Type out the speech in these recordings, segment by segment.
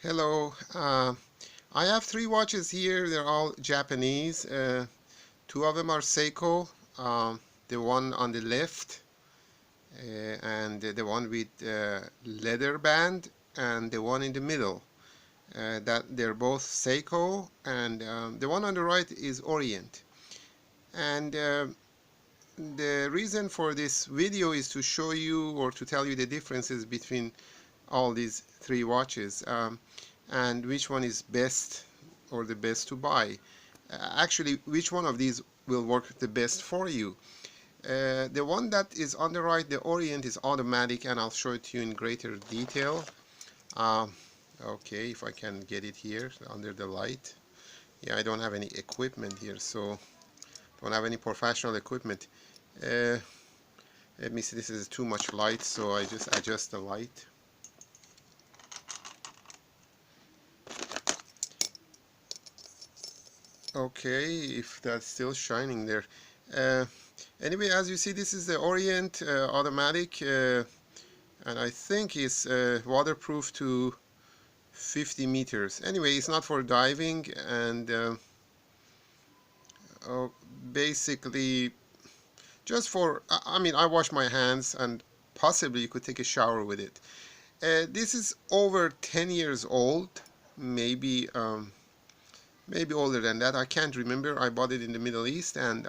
Hello. I have three watches here. They're all Japanese. Two of them are Seiko. The one on the left and the one with leather band, and the one in the middle. That they're both Seiko, and the one on the right is Orient. And the reason for this video is to show you or to tell you the differences between all these three watches. And which one is best or the best to buy. Actually, which one of these will work the best for you. The one that is on the right, the Orient, is automatic, and I'll show it to you in greater detail. Okay, if I can get it here under the light. Yeah, I don't have any equipment here, so don't have any professional equipment. Let me see, this is too much light, so I just adjust the light. Okay, if that's still shining there. Anyway, as you see, this is the Orient Automatic, and I think it's waterproof to 50 meters. Anyway, it's not for diving, and basically just for, I mean, I wash my hands, and possibly you could take a shower with it. This is over 10 years old, maybe maybe older than that. I can't remember. I bought it in the Middle East, and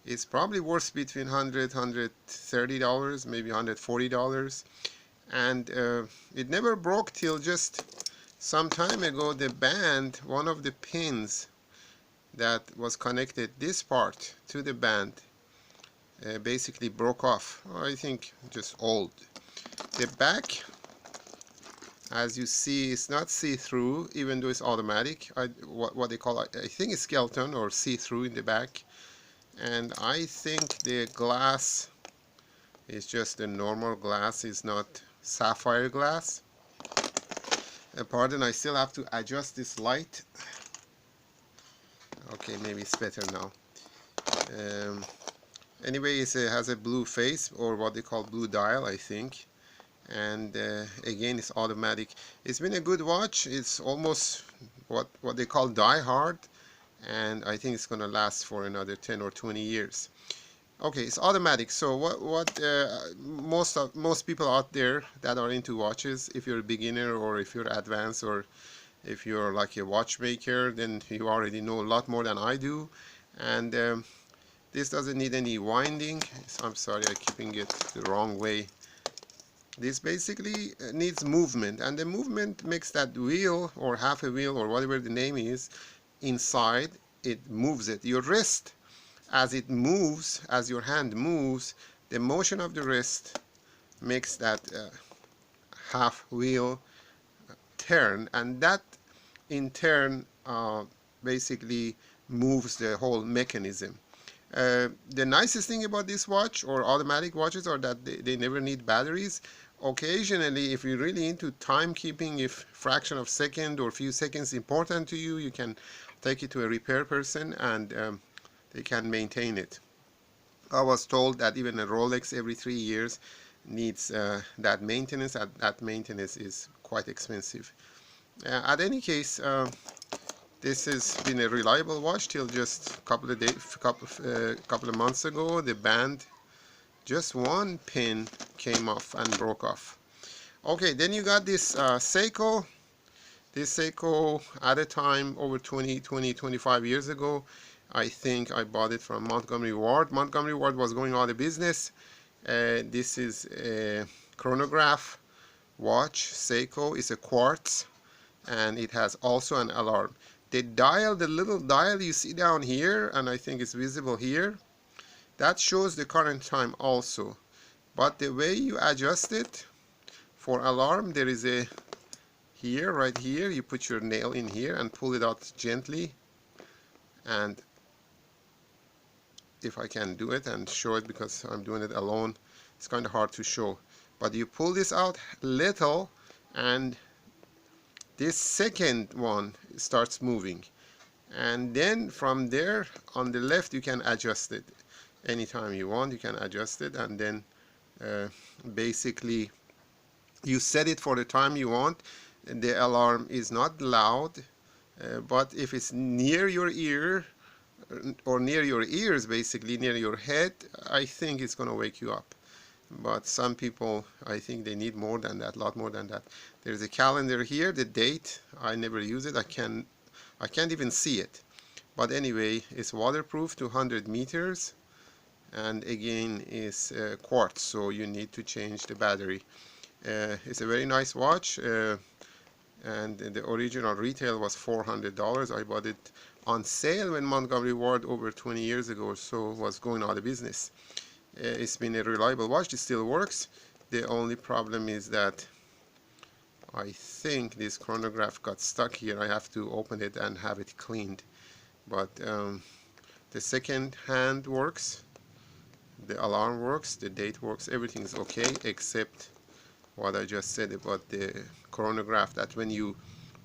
it's probably worth between $130, maybe $140. And it never broke till just some time ago. The band, one of the pins that was connected, this part to the band, basically broke off. I think just old. The back, as you see, it's not see-through, even though it's automatic. What they call, I think it's skeleton or see-through in the back. And I think the glass is just a normal glass, it's not sapphire glass. Pardon, I still have to adjust this light. Okay, maybe it's better now. Anyway, it has a blue face, or what they call blue dial, I think. And again, it's automatic. It's been a good watch. It's almost what they call die hard, and I think it's gonna last for another 10 or 20 years. Okay, it's automatic. So most people out there that are into watches, if you're a beginner or if you're advanced or if you're like a watchmaker, then you already know a lot more than I do. And this doesn't need any winding. I'm sorry, I'm keeping it the wrong way. This basically needs movement, and the movement makes that wheel or half a wheel or whatever the name is inside, it moves it. Your wrist, as it moves, as your hand moves, the motion of the wrist makes that half wheel turn, and that in turn basically moves the whole mechanism. The nicest thing about this watch or automatic watches are that they never need batteries. Occasionally, if you're really into timekeeping, if fraction of second or few seconds important to you, you can take it to a repair person, and they can maintain it. I was told that even a Rolex every 3 years needs that maintenance, and that maintenance is quite expensive. At any case, this has been a reliable watch till just a couple of months ago. The band, just one pin came off and broke off. Okay, then you got this Seiko. This Seiko, at a time over 25 years ago, I think I bought it from Montgomery Ward. Montgomery Ward was going out of business. This is a chronograph watch. Seiko is a Quartz, and it has also an alarm. The dial, the little dial you see down here, and I think it's visible here, that shows the current time also. But the way you adjust it for alarm, there is a here, right here, you put your nail in here and pull it out gently. And if I can do it and show it, because I'm doing it alone, it's kind of hard to show. But you pull this out little, and this second one starts moving, and then from there on the left you can adjust it anytime you want. You can adjust it, and then basically you set it for the time you want. the alarm is not loud, but if it's near your ear or near your ears, basically near your head, I think it's going to wake you up. But some people, I think they need more than that, a lot more than that. There's a calendar here, the date. I never use it. I can't even see it. But anyway, it's waterproof to 100 meters, and again is quartz, so you need to change the battery. It's a very nice watch, and the original retail was $400. I bought it on sale when Montgomery Ward over 20 years ago or so was going out of business. It's been a reliable watch. It still works. The only problem is that I think this chronograph got stuck here. I have to open it and have it cleaned. But the second hand works, the alarm works, the date works, everything's okay except what I just said about the chronograph, that when you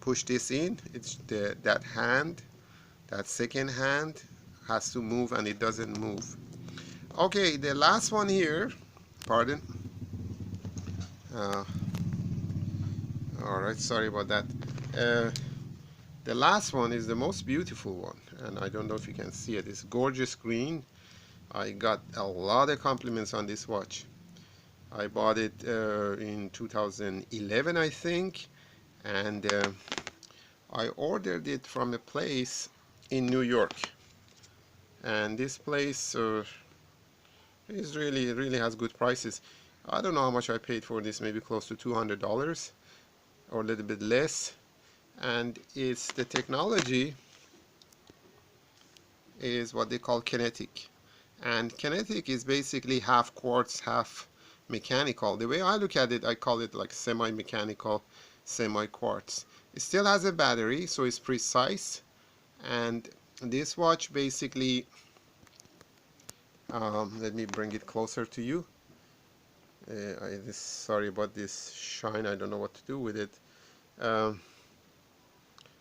push this in, it's that hand, that second hand has to move, and it doesn't move. Okay, the last one here, pardon. Alright, sorry about that. The last one is the most beautiful one, and I don't know if you can see it. It's gorgeous green. I got a lot of compliments on this watch. I bought it in 2011, I think, and I ordered it from a place in New York. And this place is really has good prices. I don't know how much I paid for this, maybe close to $200 or a little bit less. And it's the technology is what they call Kinetic. And Kinetic is basically half quartz, half mechanical. The way I look at it, I call it like semi-mechanical, semi-quartz. It still has a battery, so it's precise. And this watch basically, let me bring it closer to you. Sorry about this shine, I don't know what to do with it.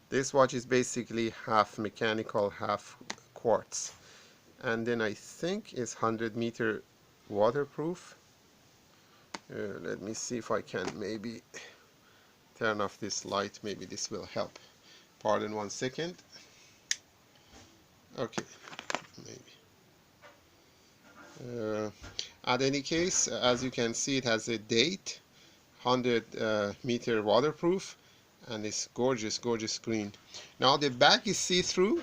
This watch is basically half mechanical, half quartz. And then I think it's 100-meter waterproof. Let me see if I can maybe turn off this light. Maybe this will help. Pardon 1 second. Okay, maybe. At any case, as you can see, it has a date, 100-meter waterproof, and it's gorgeous, gorgeous screen. Now the back is see-through.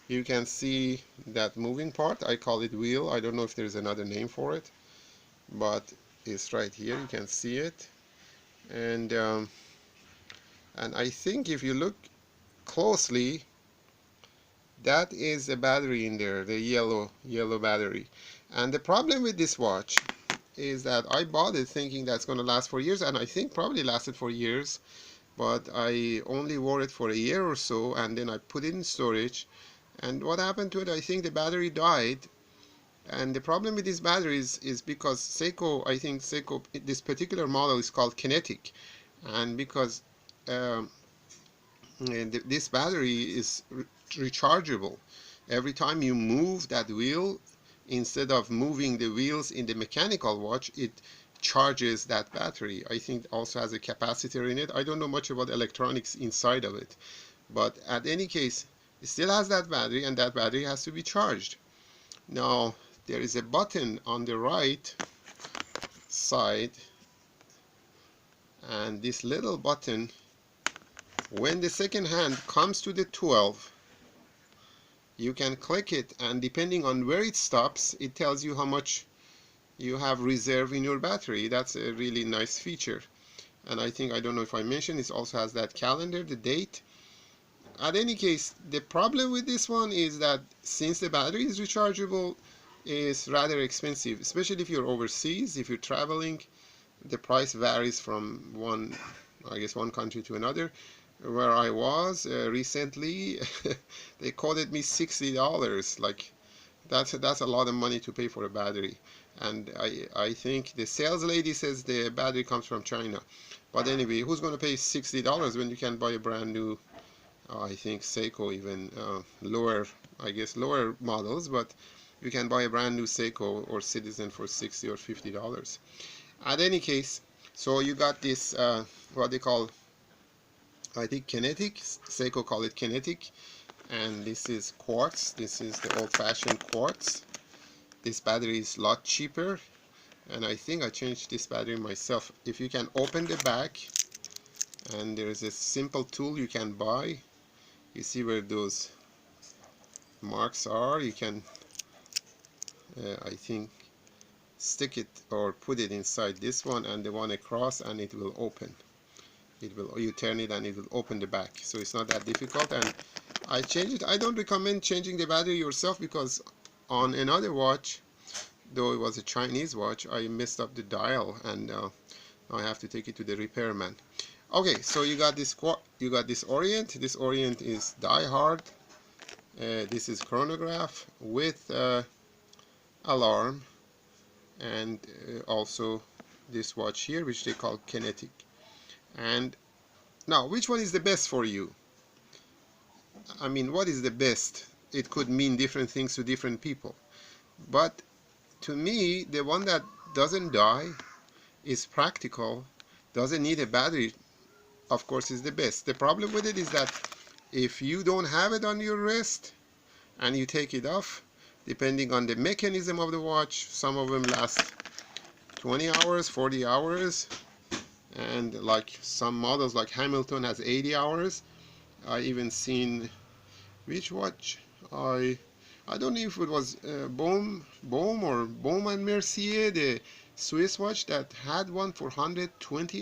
You can see that moving part. I call it wheel. I don't know if there's another name for it, but it's right here. You can see it, and I think if you look closely, that is a battery in there, the yellow battery. And the problem with this watch is that I bought it thinking that's going to last for years, and I think probably lasted for years, but I only wore it for a year or so, and then I put it in storage. And what happened to it, I think the battery died. And the problem with these batteries is because Seiko, I think Seiko, this particular model is called Kinetic, and because this battery is rechargeable. Every time you move that wheel, instead of moving the wheels in the mechanical watch, it charges that battery. I think it also has a capacitor in it. I don't know much about electronics inside of it, but at any case, it still has that battery, and that battery has to be charged. Now there is a button on the right side, and this little button, when the second hand comes to the 12, you can click it, and depending on where it stops, it tells you how much you have reserve in your battery. That's a really nice feature. And I think, I don't know if I mentioned, it also has that calendar, the date. At any case, the problem with this one is that since the battery is rechargeable, it's rather expensive, especially if you're overseas. If you're traveling, the price varies from one country to another. Where I was recently, they quoted me $60. Like, that's a lot of money to pay for a battery. And I think the sales lady says the battery comes from China. But anyway, who's going to pay $60 when you can buy a brand new, I think Seiko, even lower models, but you can buy a brand new Seiko or Citizen for $60 or $50. At any case, so you got this what they call I think Kinetic, Seiko call it Kinetic, and this is Quartz. This is the old-fashioned Quartz. This battery is a lot cheaper, and I think I changed this battery myself. If you can open the back, and there is a simple tool you can buy. You see where those marks are. You can, I think, stick it or put it inside this one and the one across, and it will open. It will, you turn it and it will open the back. So it's not that difficult, and I changed it. I don't recommend changing the battery yourself, because on another watch, though it was a Chinese watch, I messed up the dial, and I have to take it to the repairman. Okay, so you got this Orient. This Orient is die-hard. This is chronograph with alarm, and also this watch here, which they call Kinetic. And now, which one is the best for you? I mean, what is the best? It could mean different things to different people. But to me, the one that doesn't die, is practical, doesn't need a battery, of course, is the best. The problem with it is that if you don't have it on your wrist and you take it off, depending on the mechanism of the watch, some of them last 20 hours, 40 hours, and like some models like Hamilton has 80 hours. I even seen, which watch? I don't know if it was Baume or Baume and Mercier, the Swiss watch, that had one for 120